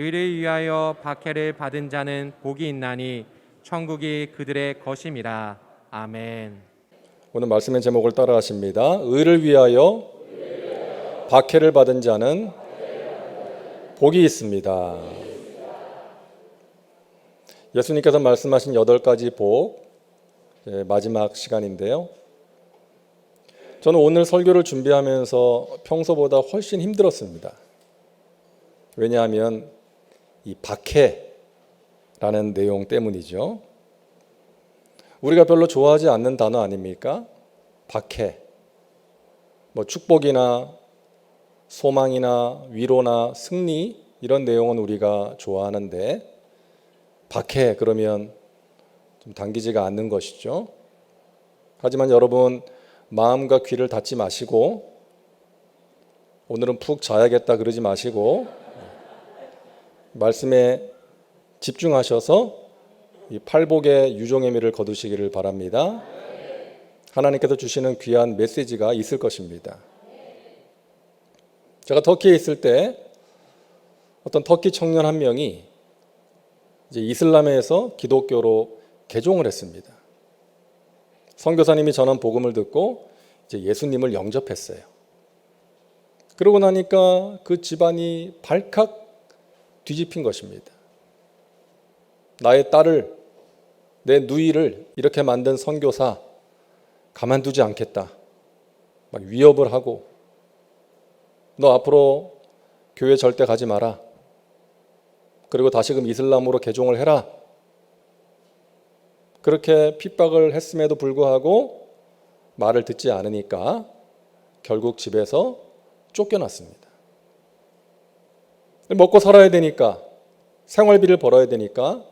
의를 위하여 박해를 받은 자는 복이 있나니 천국이 그들의 것임이라. 아멘. 오늘 말씀의 제목을 따라하십니다. 의를 위하여 박해를 받은 자는 복이 있습니다. 예수님께서 말씀하신 8가지 복, 마지막 시간인데요. 저는 오늘 설교를 준비하면서 평소보다 훨씬 힘들었습니다. 왜냐하면 이 박해라는 내용 때문이죠. 우리가 별로 좋아하지 않는 단어 아닙니까? 박해. 축복이나 소망이나 위로나 승리 이런 내용은 우리가 좋아하는데 박해 그러면 좀 당기지가 않는 것이죠. 하지만 여러분 마음과 귀를 닫지 마시고 오늘은 푹 자야겠다 그러지 마시고 말씀에 집중하셔서 이 팔복의 유종의 미를 거두시기를 바랍니다. 하나님께서 주시는 귀한 메시지가 있을 것입니다. 제가 터키에 있을 때 어떤 터키 청년 한 명이 이제 이슬람에서 기독교로 개종을 했습니다. 선교사님이 전한 복음을 듣고 이제 예수님을 영접했어요. 그러고 나니까 그 집안이 발칵 뒤집힌 것입니다. 나의 딸을, 내 누이를 이렇게 만든 선교사 가만두지 않겠다. 막 위협을 하고 너 앞으로 교회 절대 가지 마라. 그리고 다시금 이슬람으로 개종을 해라. 그렇게 핍박을 했음에도 불구하고 말을 듣지 않으니까 결국 집에서 쫓겨났습니다. 먹고 살아야 되니까 생활비를 벌어야 되니까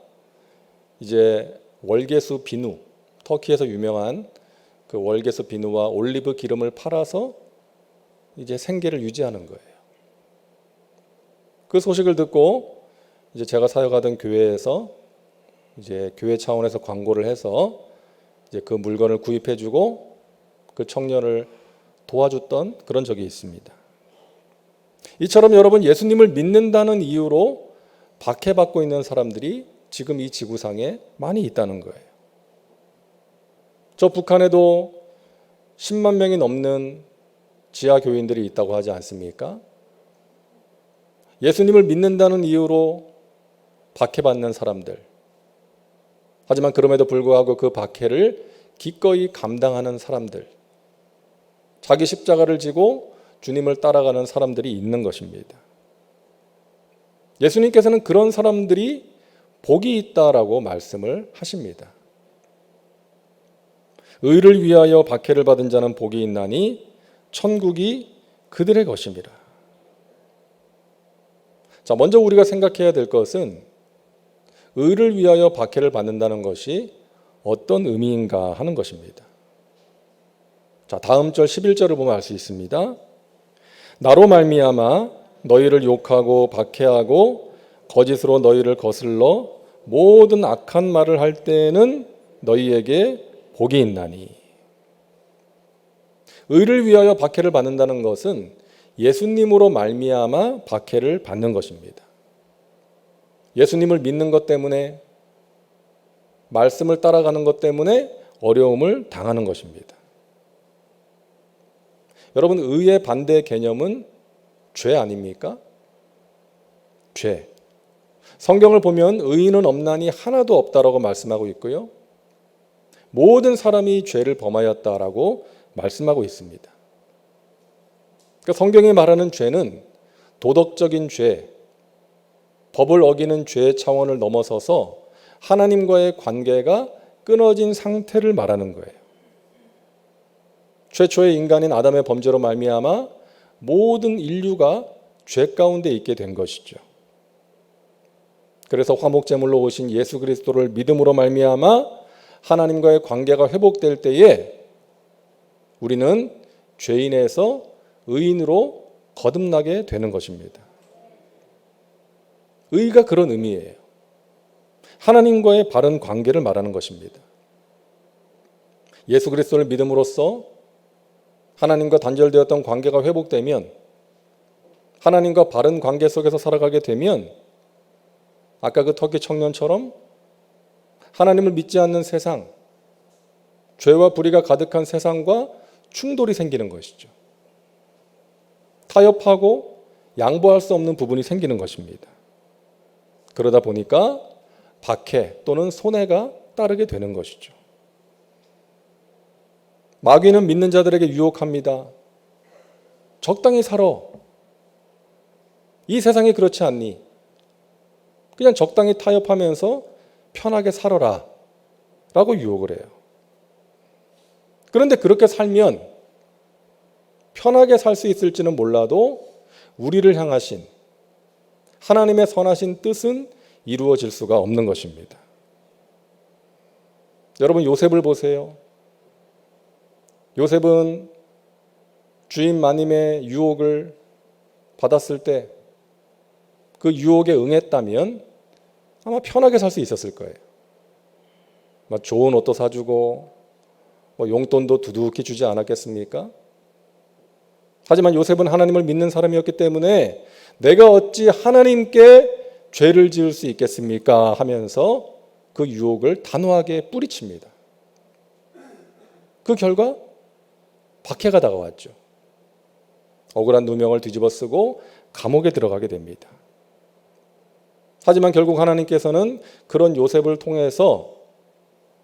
이제 월계수 비누, 터키에서 유명한 그 월계수 비누와 올리브 기름을 팔아서 이제 생계를 유지하는 거예요. 그 소식을 듣고 이제 제가 사역하던 교회에서 이제 교회 차원에서 광고를 해서 이제 그 물건을 구입해주고 그 청년을 도와줬던 그런 적이 있습니다. 이처럼 여러분 예수님을 믿는다는 이유로 박해받고 있는 사람들이 지금 이 지구상에 많이 있다는 거예요. 저 북한에도 10만 명이 넘는 지하 교인들이 있다고 하지 않습니까? 예수님을 믿는다는 이유로 박해받는 사람들. 하지만 그럼에도 불구하고 그 박해를 기꺼이 감당하는 사람들. 자기 십자가를 지고 주님을 따라가는 사람들이 있는 것입니다. 예수님께서는 그런 사람들이 복이 있다라고 말씀을 하십니다. 의를 위하여 박해를 받은 자는 복이 있나니 천국이 그들의 것입니다. 자, 먼저 우리가 생각해야 될 것은 의를 위하여 박해를 받는다는 것이 어떤 의미인가 하는 것입니다. 자, 다음 절 11절을 보면 알 수 있습니다. 나로 말미암아 너희를 욕하고 박해하고 거짓으로 너희를 거슬러 모든 악한 말을 할 때에는 너희에게 복이 있나니. 의를 위하여 박해를 받는다는 것은 예수님으로 말미암아 박해를 받는 것입니다. 예수님을 믿는 것 때문에 말씀을 따라가는 것 때문에 어려움을 당하는 것입니다. 여러분 의의 반대 개념은 죄 아닙니까? 죄. 성경을 보면 의인은 없나니 하나도 없다라고 말씀하고 있고요. 모든 사람이 죄를 범하였다라고 말씀하고 있습니다. 그러니까 성경이 말하는 죄는 도덕적인 죄, 법을 어기는 죄의 차원을 넘어서서 하나님과의 관계가 끊어진 상태를 말하는 거예요. 최초의 인간인 아담의 범죄로 말미암아 모든 인류가 죄 가운데 있게 된 것이죠. 그래서 화목제물로 오신 예수 그리스도를 믿음으로 말미암아 하나님과의 관계가 회복될 때에 우리는 죄인에서 의인으로 거듭나게 되는 것입니다. 의가 그런 의미예요. 하나님과의 바른 관계를 말하는 것입니다. 예수 그리스도를 믿음으로써 하나님과 단절되었던 관계가 회복되면, 하나님과 바른 관계 속에서 살아가게 되면 아까 그 터키 청년처럼 하나님을 믿지 않는 세상, 죄와 불의가 가득한 세상과 충돌이 생기는 것이죠. 타협하고 양보할 수 없는 부분이 생기는 것입니다. 그러다 보니까 박해 또는 손해가 따르게 되는 것이죠. 마귀는 믿는 자들에게 유혹합니다. 적당히 살아. 이 세상이 그렇지 않니? 그냥 적당히 타협하면서 편하게 살아라 라고 유혹을 해요. 그런데 그렇게 살면 편하게 살 수 있을지는 몰라도 우리를 향하신 하나님의 선하신 뜻은 이루어질 수가 없는 것입니다. 여러분, 요셉을 보세요. 요셉은 주인 마님의 유혹을 받았을 때 그 유혹에 응했다면 아마 편하게 살 수 있었을 거예요. 좋은 옷도 사주고 용돈도 두둑히 주지 않았겠습니까? 하지만 요셉은 하나님을 믿는 사람이었기 때문에 내가 어찌 하나님께 죄를 지을 수 있겠습니까? 하면서 그 유혹을 단호하게 뿌리칩니다. 그 결과 박해가 다가왔죠. 억울한 누명을 뒤집어 쓰고 감옥에 들어가게 됩니다. 하지만 결국 하나님께서는 그런 요셉을 통해서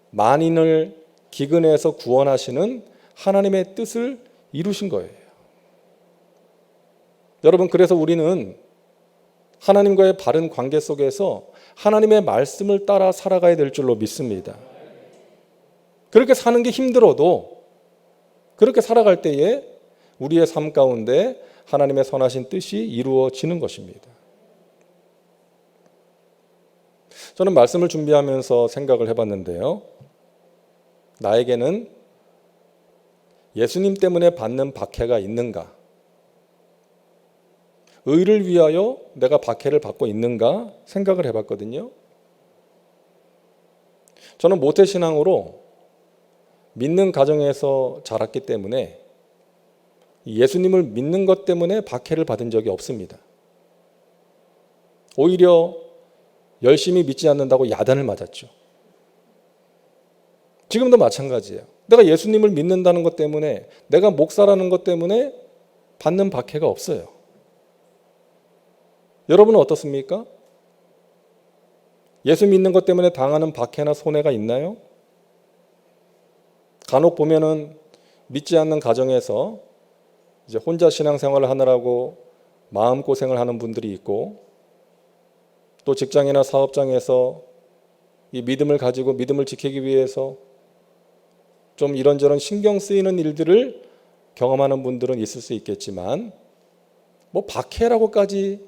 만인을 기근에서 구원하시는 하나님의 뜻을 이루신 거예요. 여러분, 그래서 우리는 하나님과의 바른 관계 속에서 하나님의 말씀을 따라 살아가야 될 줄로 믿습니다. 그렇게 사는 게 힘들어도 그렇게 살아갈 때에 우리의 삶 가운데 하나님의 선하신 뜻이 이루어지는 것입니다. 저는 말씀을 준비하면서 생각을 해봤는데요. 나에게는 예수님 때문에 받는 박해가 있는가? 의를 위하여 내가 박해를 받고 있는가 생각을 해봤거든요. 저는 모태신앙으로 믿는 가정에서 자랐기 때문에 예수님을 믿는 것 때문에 박해를 받은 적이 없습니다. 오히려 열심히 믿지 않는다고 야단을 맞았죠. 지금도 마찬가지예요. 내가 예수님을 믿는다는 것 때문에, 내가 목사라는 것 때문에 받는 박해가 없어요. 여러분은 어떻습니까? 예수 믿는 것 때문에 당하는 박해나 손해가 있나요? 간혹 보면은 믿지 않는 가정에서 이제 혼자 신앙생활을 하느라고 마음고생을 하는 분들이 있고, 또 직장이나 사업장에서 이 믿음을 가지고 믿음을 지키기 위해서 좀 이런저런 신경 쓰이는 일들을 경험하는 분들은 있을 수 있겠지만 박해라고까지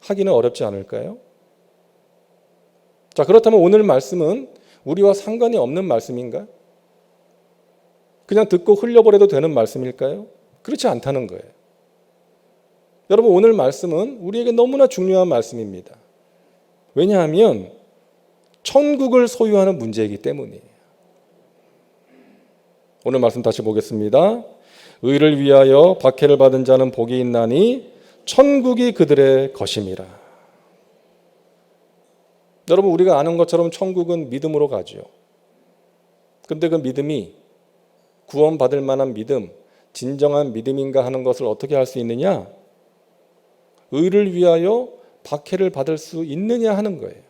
하기는 어렵지 않을까요? 자, 그렇다면 오늘 말씀은 우리와 상관이 없는 말씀인가? 그냥 듣고 흘려버려도 되는 말씀일까요? 그렇지 않다는 거예요. 여러분, 오늘 말씀은 우리에게 너무나 중요한 말씀입니다. 왜냐하면 천국을 소유하는 문제이기 때문이에요. 오늘 말씀 다시 보겠습니다. 의를 위하여 박해를 받은 자는 복이 있나니 천국이 그들의 것임이라. 여러분, 우리가 아는 것처럼 천국은 믿음으로 가죠. 근데 그 믿음이 구원받을 만한 믿음, 진정한 믿음인가 하는 것을 어떻게 할 수 있느냐? 의를 위하여 박해를 받을 수 있느냐 하는 거예요.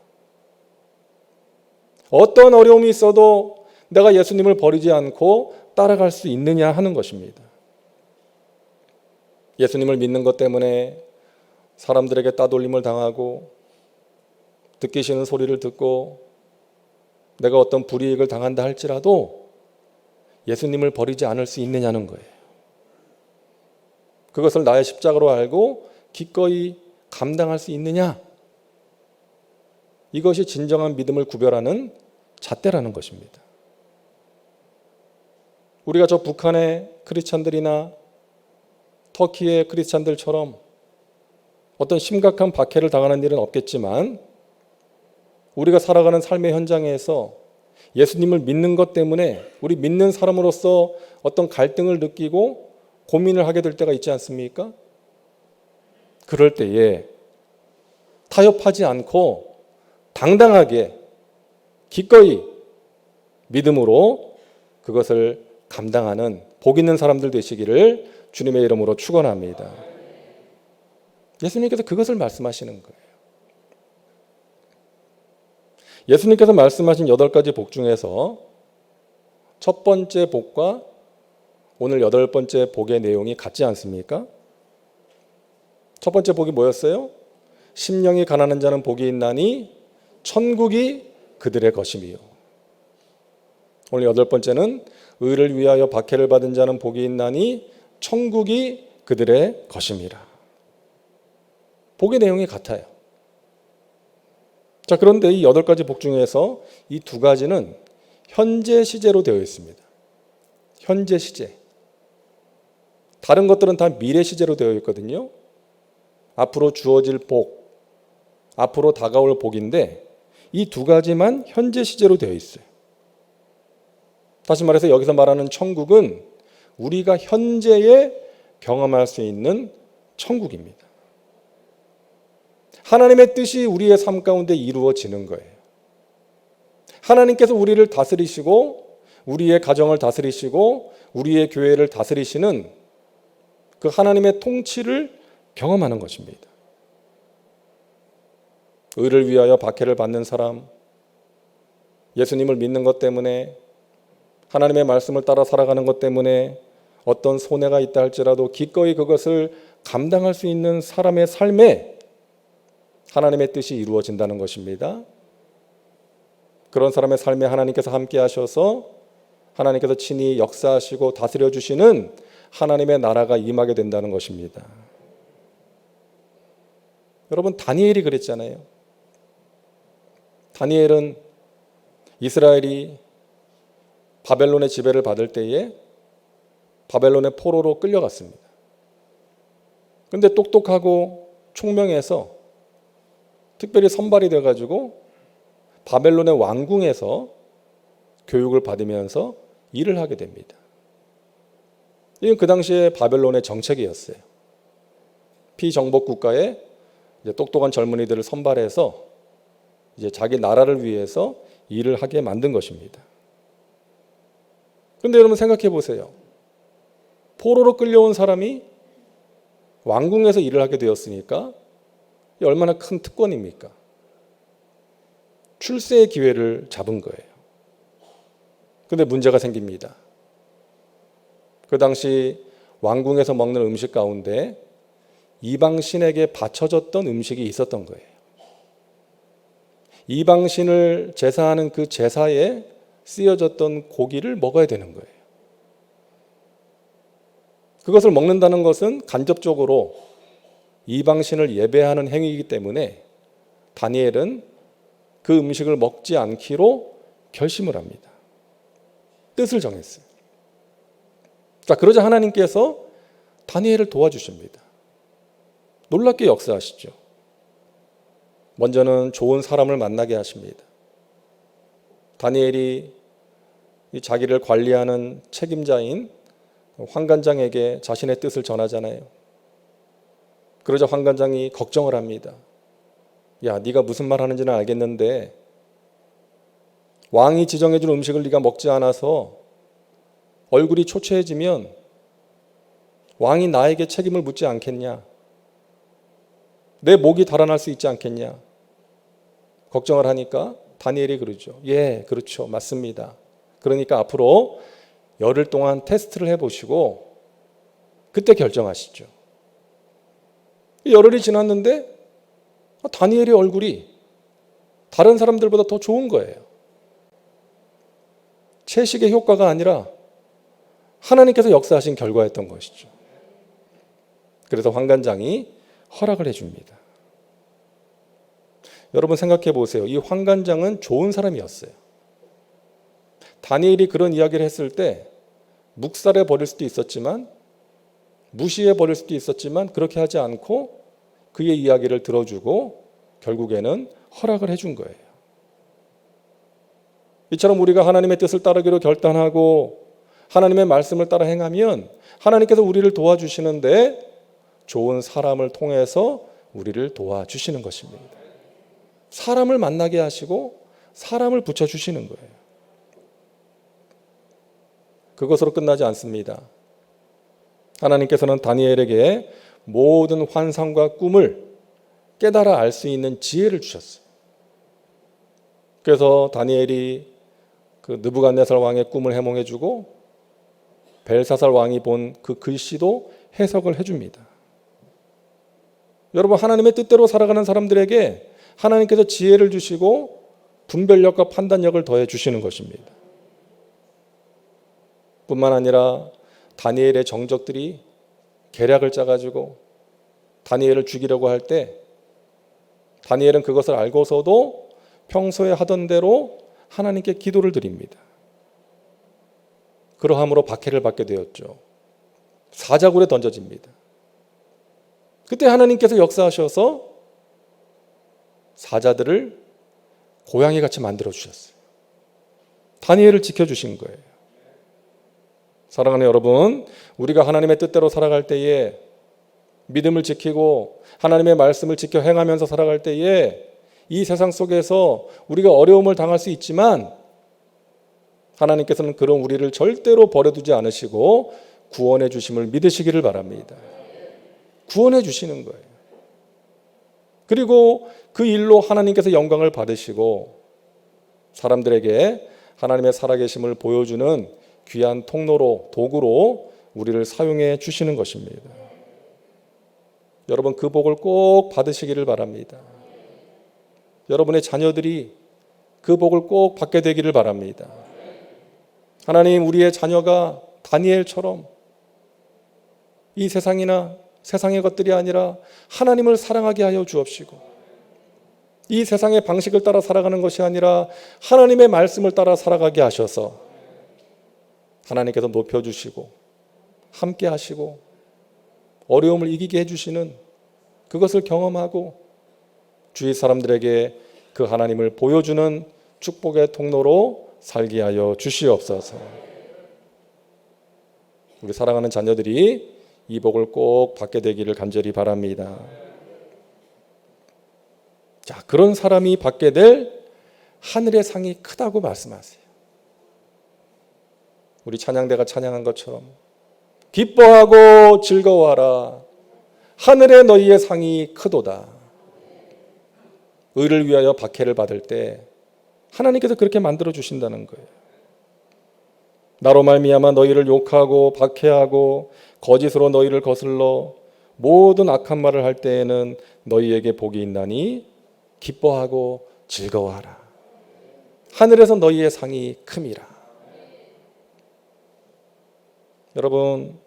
어떤 어려움이 있어도 내가 예수님을 버리지 않고 따라갈 수 있느냐 하는 것입니다. 예수님을 믿는 것 때문에 사람들에게 따돌림을 당하고 듣기 싫은 소리를 듣고 내가 어떤 불이익을 당한다 할지라도 예수님을 버리지 않을 수 있느냐는 거예요. 그것을 나의 십자가로 알고 기꺼이 감당할 수 있느냐? 이것이 진정한 믿음을 구별하는 잣대라는 것입니다. 우리가 저 북한의 크리스찬들이나 터키의 크리스찬들처럼 어떤 심각한 박해를 당하는 일은 없겠지만 우리가 살아가는 삶의 현장에서 예수님을 믿는 것 때문에 우리 믿는 사람으로서 어떤 갈등을 느끼고 고민을 하게 될 때가 있지 않습니까? 그럴 때에 타협하지 않고 당당하게 기꺼이 믿음으로 그것을 감당하는 복 있는 사람들 되시기를 주님의 이름으로 축원합니다. 예수님께서 그것을 말씀하시는 거예요. 예수님께서 말씀하신 8가지 복 중에서 첫 번째 복과 오늘 8번째 복의 내용이 같지 않습니까? 첫 번째 복이 뭐였어요? 심령이 가난한 자는 복이 있나니 천국이 그들의 것이며, 오늘 8번째는 의를 위하여 박해를 받은 자는 복이 있나니 천국이 그들의 것임이라. 복의 내용이 같아요. 자, 그런데 이 8가지 복 중에서 이 2가지는 현재 시제로 되어 있습니다. 현재 시제. 다른 것들은 다 미래 시제로 되어 있거든요. 앞으로 주어질 복, 앞으로 다가올 복인데 이 2가지만 현재 시제로 되어 있어요. 다시 말해서 여기서 말하는 천국은 우리가 현재에 경험할 수 있는 천국입니다. 하나님의 뜻이 우리의 삶 가운데 이루어지는 거예요. 하나님께서 우리를 다스리시고 우리의 가정을 다스리시고 우리의 교회를 다스리시는 그 하나님의 통치를 경험하는 것입니다. 의를 위하여 박해를 받는 사람, 예수님을 믿는 것 때문에, 하나님의 말씀을 따라 살아가는 것 때문에 어떤 손해가 있다 할지라도 기꺼이 그것을 감당할 수 있는 사람의 삶에 하나님의 뜻이 이루어진다는 것입니다. 그런 사람의 삶에 하나님께서 함께 하셔서 하나님께서 친히 역사하시고 다스려 주시는 하나님의 나라가 임하게 된다는 것입니다. 여러분, 다니엘이 그랬잖아요. 다니엘은 이스라엘이 바벨론의 지배를 받을 때에 바벨론의 포로로 끌려갔습니다. 그런데 똑똑하고 총명해서 특별히 선발이 돼가지고 바벨론의 왕궁에서 교육을 받으면서 일을 하게 됩니다. 이건 그 당시에 바벨론의 정책이었어요. 피정복 국가에 이제 똑똑한 젊은이들을 선발해서 이제 자기 나라를 위해서 일을 하게 만든 것입니다. 그런데 여러분 생각해 보세요. 포로로 끌려온 사람이 왕궁에서 일을 하게 되었으니까 얼마나 큰 특권입니까? 출세의 기회를 잡은 거예요. 그런데 문제가 생깁니다. 그 당시 왕궁에서 먹는 음식 가운데 이방신에게 바쳐졌던 음식이 있었던 거예요. 이방신을 제사하는 그 제사에 쓰여졌던 고기를 먹어야 되는 거예요. 그것을 먹는다는 것은 간접적으로 이방신을 예배하는 행위이기 때문에 다니엘은 그 음식을 먹지 않기로 결심을 합니다. 뜻을 정했어요. 자, 그러자 하나님께서 다니엘을 도와주십니다. 놀랍게 역사하시죠. 먼저는 좋은 사람을 만나게 하십니다. 다니엘이 자기를 관리하는 책임자인 환관장에게 자신의 뜻을 전하잖아요. 그러자 환관장이 걱정을 합니다. 야, 네가 무슨 말 하는지는 알겠는데 왕이 지정해준 음식을 네가 먹지 않아서 얼굴이 초췌해지면 왕이 나에게 책임을 묻지 않겠냐? 내 목이 달아날 수 있지 않겠냐? 걱정을 하니까 다니엘이 그러죠. 예, 그렇죠. 맞습니다. 그러니까 앞으로 열흘 동안 테스트를 해보시고 그때 결정하시죠. 열흘이 지났는데 다니엘의 얼굴이 다른 사람들보다 더 좋은 거예요. 채식의 효과가 아니라 하나님께서 역사하신 결과였던 것이죠. 그래서 환관장이 허락을 해줍니다. 여러분 생각해 보세요. 이 환관장은 좋은 사람이었어요. 다니엘이 그런 이야기를 했을 때 묵살해 버릴 수도 있었지만 무시해 버릴 수도 있었지만 그렇게 하지 않고 그의 이야기를 들어주고 결국에는 허락을 해준 거예요. 이처럼 우리가 하나님의 뜻을 따르기로 결단하고 하나님의 말씀을 따라 행하면 하나님께서 우리를 도와주시는데 좋은 사람을 통해서 우리를 도와주시는 것입니다. 사람을 만나게 하시고 사람을 붙여주시는 거예요. 그것으로 끝나지 않습니다. 하나님께서는 다니엘에게 모든 환상과 꿈을 깨달아 알 수 있는 지혜를 주셨어요. 그래서 다니엘이 그 느부갓네살 왕의 꿈을 해몽해주고 벨사살 왕이 본 그 글씨도 해석을 해줍니다. 여러분, 하나님의 뜻대로 살아가는 사람들에게 하나님께서 지혜를 주시고 분별력과 판단력을 더해 주시는 것입니다. 뿐만 아니라 다니엘의 정적들이 계략을 짜가지고 다니엘을 죽이려고 할 때 다니엘은 그것을 알고서도 평소에 하던 대로 하나님께 기도를 드립니다. 그러함으로 박해를 받게 되었죠. 사자굴에 던져집니다. 그때 하나님께서 역사하셔서 사자들을 고양이같이 만들어 주셨어요. 다니엘을 지켜주신 거예요. 사랑하는 여러분, 우리가 하나님의 뜻대로 살아갈 때에 믿음을 지키고 하나님의 말씀을 지켜 행하면서 살아갈 때에 이 세상 속에서 우리가 어려움을 당할 수 있지만 하나님께서는 그런 우리를 절대로 버려두지 않으시고 구원해 주심을 믿으시기를 바랍니다. 구원해 주시는 거예요. 그리고 그 일로 하나님께서 영광을 받으시고 사람들에게 하나님의 살아계심을 보여주는 귀한 통로로, 도구로 우리를 사용해 주시는 것입니다. 여러분, 그 복을 꼭 받으시기를 바랍니다. 여러분의 자녀들이 그 복을 꼭 받게 되기를 바랍니다. 하나님, 우리의 자녀가 다니엘처럼 이 세상이나 세상의 것들이 아니라 하나님을 사랑하게 하여 주옵시고 이 세상의 방식을 따라 살아가는 것이 아니라 하나님의 말씀을 따라 살아가게 하셔서 하나님께서 높여주시고 함께 하시고 어려움을 이기게 해주시는 그것을 경험하고 주위 사람들에게 그 하나님을 보여주는 축복의 통로로 살게 하여 주시옵소서. 우리 사랑하는 자녀들이 이 복을 꼭 받게 되기를 간절히 바랍니다. 자, 그런 사람이 받게 될 하늘의 상이 크다고 말씀하세요. 우리 찬양대가 찬양한 것처럼 기뻐하고 즐거워하라. 하늘에 너희의 상이 크도다. 의를 위하여 박해를 받을 때 하나님께서 그렇게 만들어 주신다는 거예요. 나로 말미암아 너희를 욕하고 박해하고 거짓으로 너희를 거슬러 모든 악한 말을 할 때에는 너희에게 복이 있나니 기뻐하고 즐거워하라. 하늘에서 너희의 상이 큼이라. 여러분,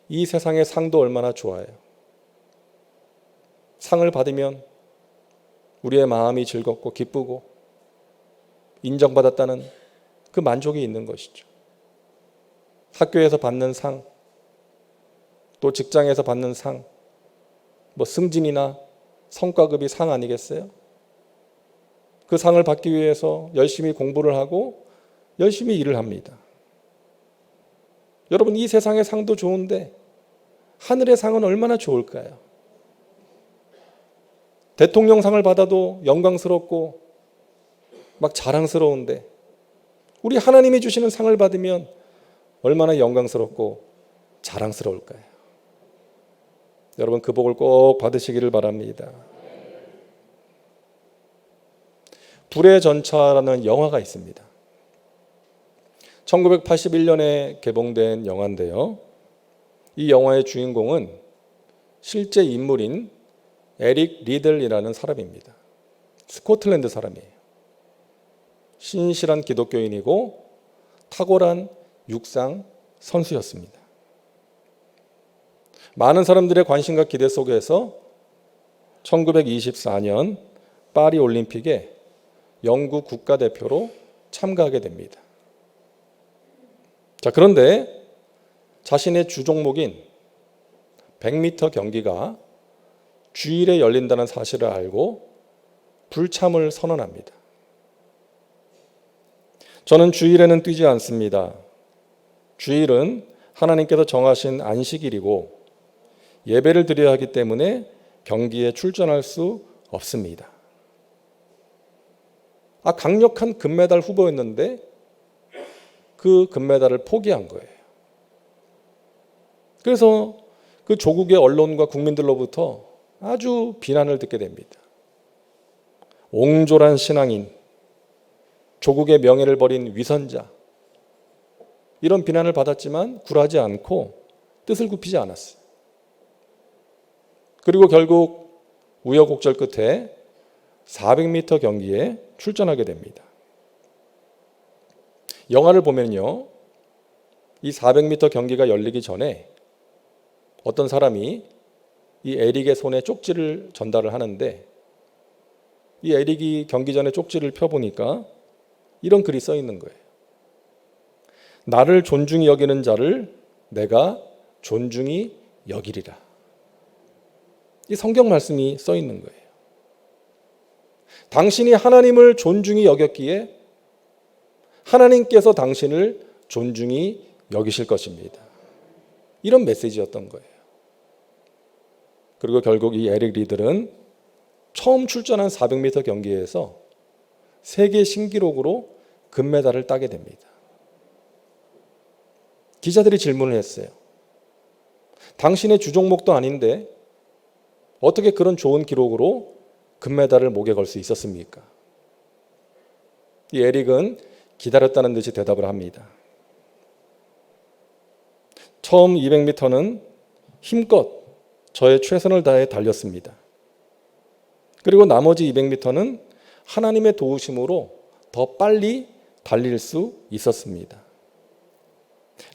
이 세상의 상도 얼마나 좋아요. 상을 받으면 우리의 마음이 즐겁고 기쁘고 인정받았다는 그 만족이 있는 것이죠. 학교에서 받는 상, 또 직장에서 받는 상, 뭐 승진이나 성과급이 상 아니겠어요? 그 상을 받기 위해서 열심히 공부를 하고 열심히 일을 합니다. 여러분, 이 세상의 상도 좋은데 하늘의 상은 얼마나 좋을까요? 대통령상을 받아도 영광스럽고 막 자랑스러운데 우리 하나님이 주시는 상을 받으면 얼마나 영광스럽고 자랑스러울까요? 여러분, 그 복을 꼭 받으시기를 바랍니다. 불의 전차라는 영화가 있습니다. 1981년에 개봉된 영화인데요. 이 영화의 주인공은 실제 인물인 에릭 리들이라는 사람입니다. 스코틀랜드 사람이에요. 신실한 기독교인이고 탁월한 육상 선수였습니다. 많은 사람들의 관심과 기대 속에서 1924년 파리 올림픽에 영국 국가대표로 참가하게 됩니다. 자, 그런데 자신의 주 종목인 100m 경기가 주일에 열린다는 사실을 알고 불참을 선언합니다. 저는 주일에는 뛰지 않습니다. 주일은 하나님께서 정하신 안식일이고 예배를 드려야 하기 때문에 경기에 출전할 수 없습니다. 강력한 금메달 후보였는데 그 금메달을 포기한 거예요. 그래서 그 조국의 언론과 국민들로부터 아주 비난을 듣게 됩니다. 옹졸한 신앙인, 조국의 명예를 버린 위선자, 이런 비난을 받았지만 굴하지 않고 뜻을 굽히지 않았어요. 그리고 결국 우여곡절 끝에 400m 경기에 출전하게 됩니다. 영화를 보면요, 이 400m 경기가 열리기 전에 어떤 사람이 이 에릭의 손에 쪽지를 전달을 하는데, 이 에릭이 경기 전에 쪽지를 펴보니까 이런 글이 써 있는 거예요. 나를 존중히 여기는 자를 내가 존중히 여기리라. 이 성경 말씀이 써 있는 거예요. 당신이 하나님을 존중히 여겼기에 하나님께서 당신을 존중히 여기실 것입니다. 이런 메시지였던 거예요. 그리고 결국 이 에릭 리들은 처음 출전한 400m 경기에서 세계 신기록으로 금메달을 따게 됩니다. 기자들이 질문을 했어요. 당신의 주종목도 아닌데 어떻게 그런 좋은 기록으로 금메달을 목에 걸 수 있었습니까? 이 에릭은 기다렸다는 듯이 대답을 합니다. 처음 200m는 힘껏 저의 최선을 다해 달렸습니다. 그리고 나머지 200m는 하나님의 도우심으로 더 빨리 달릴 수 있었습니다.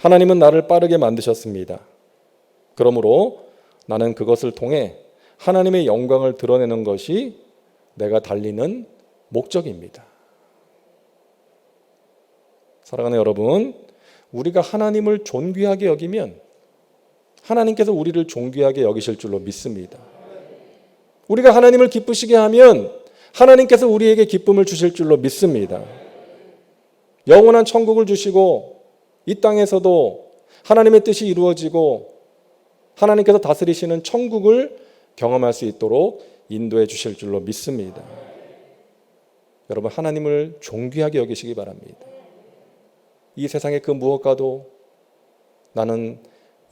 하나님은 나를 빠르게 만드셨습니다. 그러므로 나는 그것을 통해 하나님의 영광을 드러내는 것이 내가 달리는 목적입니다. 사랑하는 여러분, 우리가 하나님을 존귀하게 여기면 하나님께서 우리를 존귀하게 여기실 줄로 믿습니다. 우리가 하나님을 기쁘시게 하면 하나님께서 우리에게 기쁨을 주실 줄로 믿습니다. 영원한 천국을 주시고 이 땅에서도 하나님의 뜻이 이루어지고 하나님께서 다스리시는 천국을 경험할 수 있도록 인도해 주실 줄로 믿습니다. 여러분, 하나님을 존귀하게 여기시기 바랍니다. 이 세상의 그 무엇과도 나는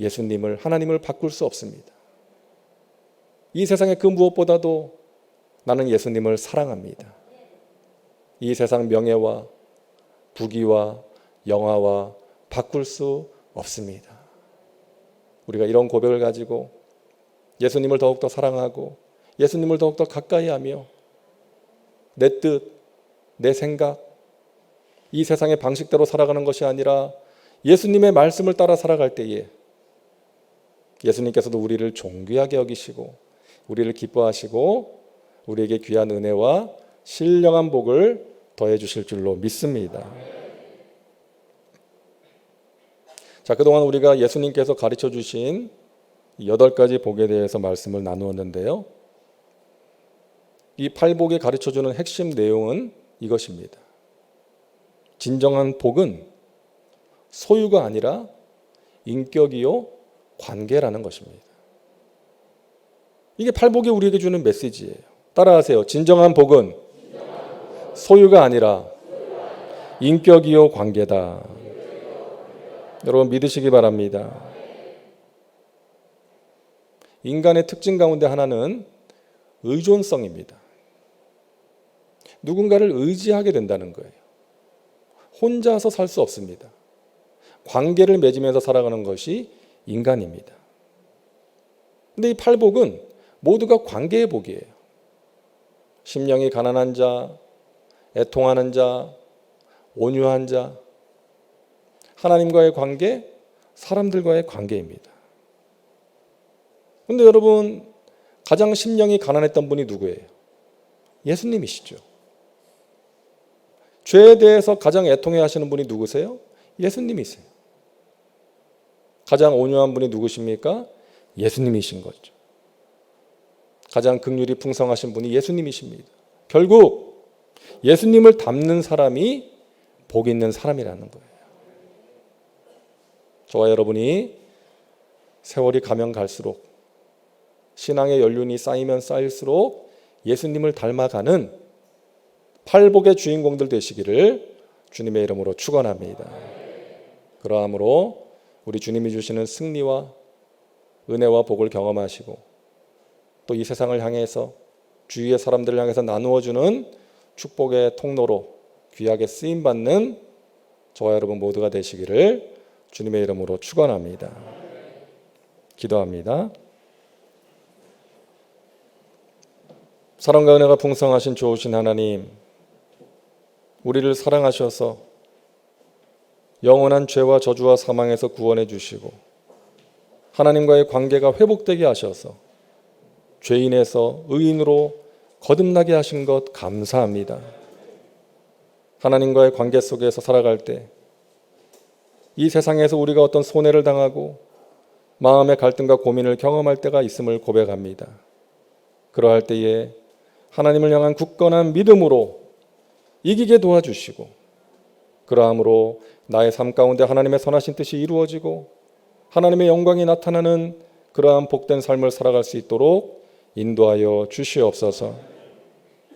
예수님을, 하나님을 바꿀 수 없습니다. 이 세상의 그 무엇보다도 나는 예수님을 사랑합니다. 이 세상 명예와 부귀와 영화와 바꿀 수 없습니다. 우리가 이런 고백을 가지고 예수님을 더욱더 사랑하고 예수님을 더욱더 가까이 하며 내 뜻, 내 생각, 이 세상의 방식대로 살아가는 것이 아니라 예수님의 말씀을 따라 살아갈 때에 예수님께서도 우리를 존귀하게 여기시고 우리를 기뻐하시고 우리에게 귀한 은혜와 신령한 복을 더해 주실 줄로 믿습니다. 자, 그동안 우리가 예수님께서 가르쳐 주신 8가지 복에 대해서 말씀을 나누었는데요. 이 8복이 가르쳐 주는 핵심 내용은 이것입니다. 진정한 복은 소유가 아니라 인격이요 관계라는 것입니다. 이게 8복이 우리에게 주는 메시지예요. 따라하세요. 진정한 복은 소유가 아니라 인격이요 관계다. 여러분 믿으시기 바랍니다. 인간의 특징 가운데 하나는 의존성입니다. 누군가를 의지하게 된다는 거예요. 혼자서 살 수 없습니다. 관계를 맺으면서 살아가는 것이 인간입니다. 근데 이 8복은 모두가 관계의 복이에요. 심령이 가난한 자, 애통하는 자, 온유한 자, 하나님과의 관계, 사람들과의 관계입니다. 근데 여러분, 가장 심령이 가난했던 분이 누구예요? 예수님이시죠. 죄에 대해서 가장 애통해 하시는 분이 누구세요? 예수님이세요. 가장 온유한 분이 누구십니까? 예수님이신 거죠. 가장 긍휼이 풍성하신 분이 예수님이십니다. 결국 예수님을 닮는 사람이 복 있는 사람이라는 거예요. 저와 여러분이 세월이 가면 갈수록 신앙의 연륜이 쌓이면 쌓일수록 예수님을 닮아가는 팔복의 주인공들 되시기를 주님의 이름으로 축원합니다. 그러함으로 우리 주님이 주시는 승리와 은혜와 복을 경험하시고 또 이 세상을 향해서 주위의 사람들을 향해서 나누어주는 축복의 통로로 귀하게 쓰임받는 저와 여러분 모두가 되시기를 주님의 이름으로 축원합니다. 기도합니다. 사랑과 은혜가 풍성하신 좋으신 하나님, 우리를 사랑하셔서 영원한 죄와 저주와 사망에서 구원해 주시고 하나님과의 관계가 회복되게 하셔서 죄인에서 의인으로 거듭나게 하신 것 감사합니다. 하나님과의 관계 속에서 살아갈 때 이 세상에서 우리가 어떤 손해를 당하고 마음의 갈등과 고민을 경험할 때가 있음을 고백합니다. 그러할 때에 하나님을 향한 굳건한 믿음으로 이기게 도와주시고 그러함으로 나의 삶 가운데 하나님의 선하신 뜻이 이루어지고 하나님의 영광이 나타나는 그러한 복된 삶을 살아갈 수 있도록 인도하여 주시옵소서.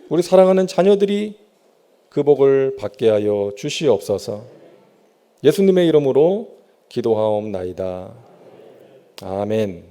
우리 사랑하는 자녀들이 그 복을 받게 하여 주시옵소서. 예수님의 이름으로 기도하옵나이다. 아멘.